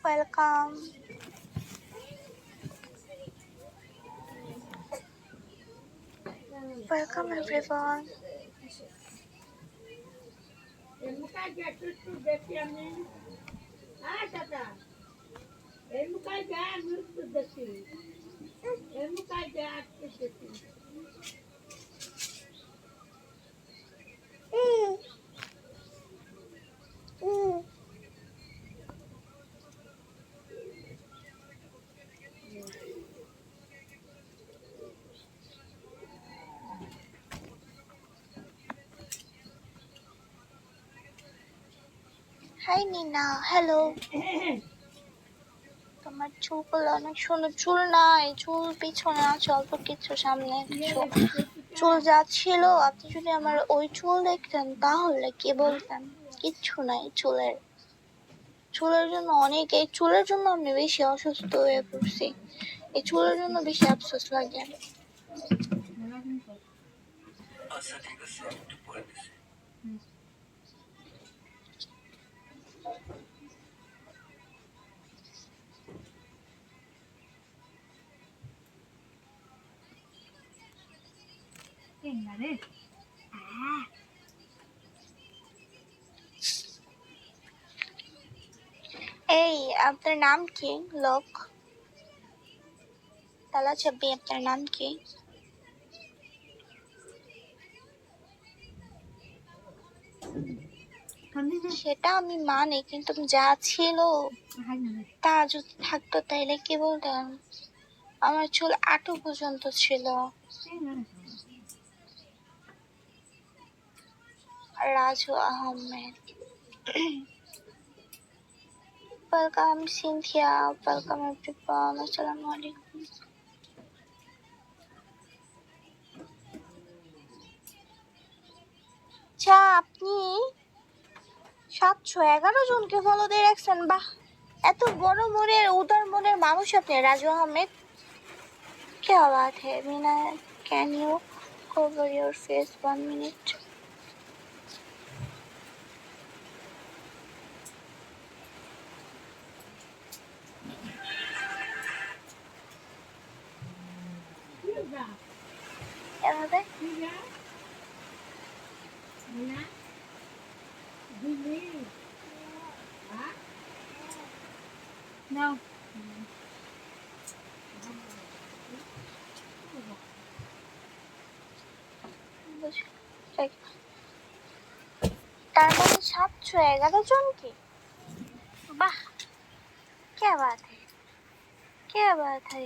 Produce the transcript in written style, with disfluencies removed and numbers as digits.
Welcome. Welcome everyone. High নিনা, hello. তোমার চুলগুলো অনেক সুন্দর। চুল নাই, চুল পিছনে আছে অল্প কিছু, সামনে কিছু চুল যা ছিল। আপনি যদি আমার ওই চুল দেখতেন তাহলে কি বলতেন। কিচ্ছু নাই চুলের। চুলের জন্য অনেক, এই চুলের জন্য আমি বেশি অসুস্থ হয়ে পড়ছি। এই চুলের জন্য বেশি আফসোস লাগে। এই আপনার নাম কি? লোক তালা চাবি, আপনার নাম কি? সেটা আমি মানি, কিন্তু যা ছিল তা যদি থাকতো তাইলে কি বলতাম। আমার চুল আঁটু পর্যন্ত ছিল। Raju Ahmed. Welcome Cynthia, welcome everyone. আসসালামু আলাইকুম। আচ্ছা, আপনি 711 জনকে ফলো দিয়ে রাখছেন। বাহ, এত বড় মনের উদার মনের মানুষ আপনি, রাজু আহমেদ। क्या बात है Meena, can you cover your face 1 minute? এভাবে নাও। তার মানে 711 জন কি? वाह, क्या बात है, क्या बात है।